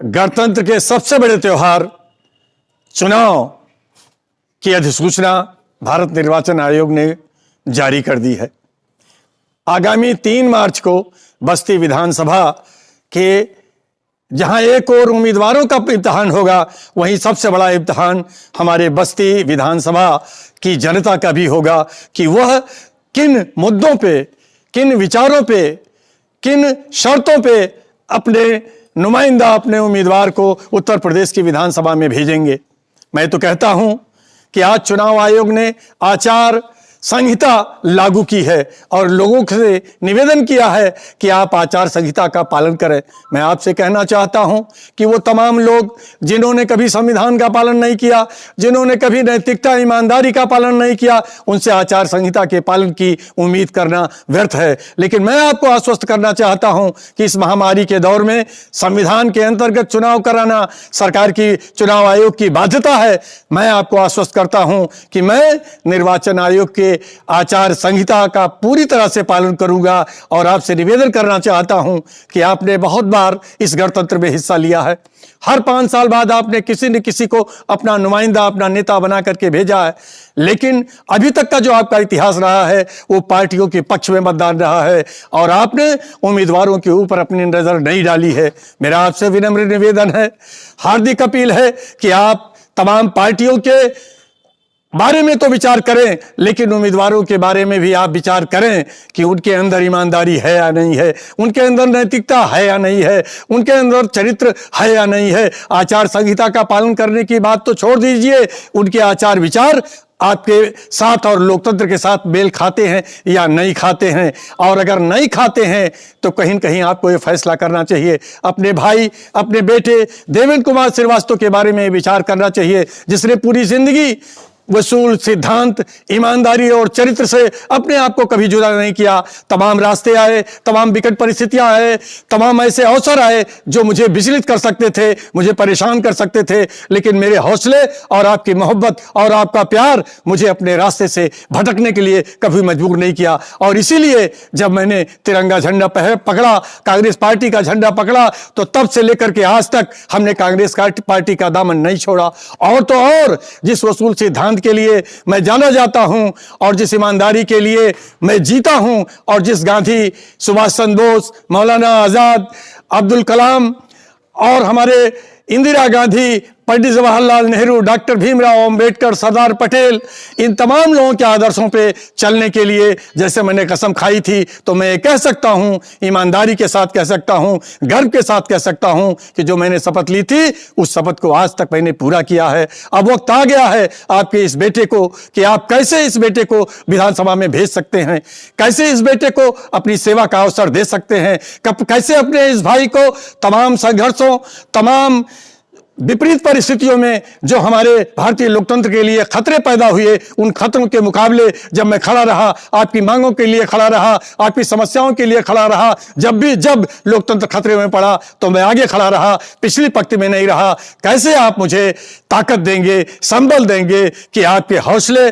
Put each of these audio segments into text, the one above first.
गणतंत्र के सबसे बड़े त्योहार चुनाव की अधिसूचना भारत निर्वाचन आयोग ने जारी कर दी है। आगामी 3 मार्च को बस्ती विधानसभा के जहां एक और उम्मीदवारों का इम्तिहान होगा, वहीं सबसे बड़ा इम्तिहान हमारे बस्ती विधानसभा की जनता का भी होगा कि वह किन मुद्दों पे, किन विचारों पे, किन शर्तों पे अपने नुमाइंदा, अपने उम्मीदवार को उत्तर प्रदेश की विधानसभा में भेजेंगे। मैं तो कहता हूं कि आज चुनाव आयोग ने आचार संहिता लागू की है और लोगों से निवेदन किया है कि आप आचार संहिता का पालन करें। मैं आपसे कहना चाहता हूं कि वो तमाम लोग जिन्होंने कभी संविधान का पालन नहीं किया, जिन्होंने कभी नैतिकता, ईमानदारी का पालन नहीं किया, उनसे आचार संहिता के पालन की उम्मीद करना व्यर्थ है। लेकिन मैं आपको आश्वस्त करना चाहता हूं कि इस महामारी के दौर में संविधान के अंतर्गत चुनाव कराना सरकार की, चुनाव आयोग की बाध्यता है। मैं आपको आश्वस्त करता हूं कि मैं निर्वाचन आयोग के आचार संहिता का पूरी तरह से पालन करूंगा और आपसे निवेदन करना चाहता हूं कि आपने बहुत बार इस गणतंत्र में हिस्सा लिया है। हर 5 साल बाद आपने किसी न किसी को अपना नुमाइंदा, अपना नेता बना करके भेजा है, लेकिन अभी तक का जो आपका इतिहास रहा है वो पार्टियों के पक्ष में मतदान रहा है और आपने उम्मीदवारों के ऊपर अपनी नजर नहीं डाली है। मेरा आपसे विनम्र निवेदन है, हार्दिक अपील है कि आप तमाम पार्टियों के बारे में तो विचार करें, लेकिन उम्मीदवारों के बारे में भी आप विचार करें कि उनके अंदर ईमानदारी है या नहीं है, उनके अंदर नैतिकता है या नहीं है, उनके अंदर चरित्र है या नहीं है। आचार संहिता का पालन करने की बात तो छोड़ दीजिए, उनके आचार विचार आपके साथ और लोकतंत्र के साथ मेल खाते हैं या नहीं खाते हैं। और अगर नहीं खाते हैं तो कहीं न कहीं आपको ये फैसला करना चाहिए। अपने भाई, अपने बेटे देवेंद्र कुमार श्रीवास्तव के बारे में विचार करना चाहिए, जिसने पूरी जिंदगी वसूल, सिद्धांत, ईमानदारी और चरित्र से अपने आप को कभी जुदा नहीं किया। तमाम रास्ते आए, तमाम विकट परिस्थितियां आए, तमाम ऐसे अवसर आए जो मुझे विचलित कर सकते थे, मुझे परेशान कर सकते थे, लेकिन मेरे हौसले और आपकी मोहब्बत और आपका प्यार मुझे अपने रास्ते से भटकने के लिए कभी मजबूर नहीं किया। और इसीलिए जब मैंने तिरंगा झंडा पकड़ा, कांग्रेस पार्टी का झंडा पकड़ा, तो तब से लेकर के आज तक हमने कांग्रेस पार्टी का दामन नहीं छोड़ा। और तो और जिस वसूल सिद्धांत के लिए मैं जाना जाता हूं और जिस ईमानदारी के लिए मैं जीता हूं और जिस गांधी, सुभाष चंद्र बोस, मौलाना आजाद, अब्दुल कलाम और हमारे इंदिरा गांधी, पंडित जवाहरलाल नेहरू, डॉक्टर भीमराव अंबेडकर, सरदार पटेल, इन तमाम लोगों के आदर्शों पे चलने के लिए जैसे मैंने कसम खाई थी, तो मैं ये कह सकता हूं, ईमानदारी के साथ कह सकता हूं, गर्व के साथ कह सकता हूं कि जो मैंने शपथ ली थी उस शपथ को आज तक मैंने पूरा किया है। अब वक्त आ गया है आपके इस बेटे को कि आप कैसे इस बेटे को विधानसभा में भेज सकते हैं, कैसे इस बेटे को अपनी सेवा का अवसर दे सकते हैं, कैसे अपने इस भाई को तमाम संघर्षों, तमाम विपरीत परिस्थितियों में जो हमारे भारतीय लोकतंत्र के लिए खतरे पैदा हुए, उन खतरों के मुकाबले जब मैं खड़ा रहा, आपकी मांगों के लिए खड़ा रहा, आपकी समस्याओं के लिए खड़ा रहा, जब लोकतंत्र खतरे में पड़ा तो मैं आगे खड़ा रहा, पिछली पंक्ति में नहीं रहा। कैसे आप मुझे ताकत देंगे, संबल देंगे कि आपके हौसले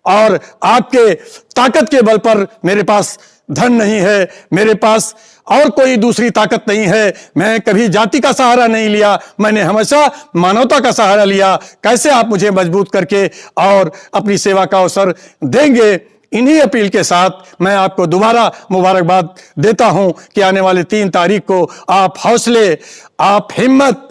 और आपके ताकत के बल पर मेरे पास धन नहीं है, मेरे पास और कोई दूसरी ताकत नहीं है, मैं कभी जाति का सहारा नहीं लिया, मैंने हमेशा मानवता का सहारा लिया। कैसे आप मुझे मजबूत करके और अपनी सेवा का अवसर देंगे? इन्हीं अपील के साथ मैं आपको दोबारा मुबारकबाद देता हूं कि आने वाले 3 तारीख को आप हौसले, आप हिम्मत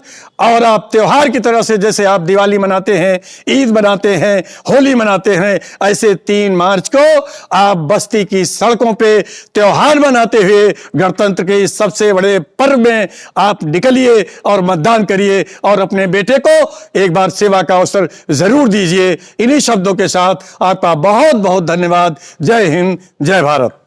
और आप त्योहार की तरह से, जैसे आप दिवाली मनाते हैं, ईद मनाते हैं, होली मनाते हैं, ऐसे 3 मार्च को आप बस्ती की सड़कों पे त्योहार मनाते हुए गणतंत्र के इस सबसे बड़े पर्व में आप निकलिए और मतदान करिए और अपने बेटे को एक बार सेवा का अवसर जरूर दीजिए। इन्हीं शब्दों के साथ आपका बहुत बहुत धन्यवाद। जय हिंद, जय भारत।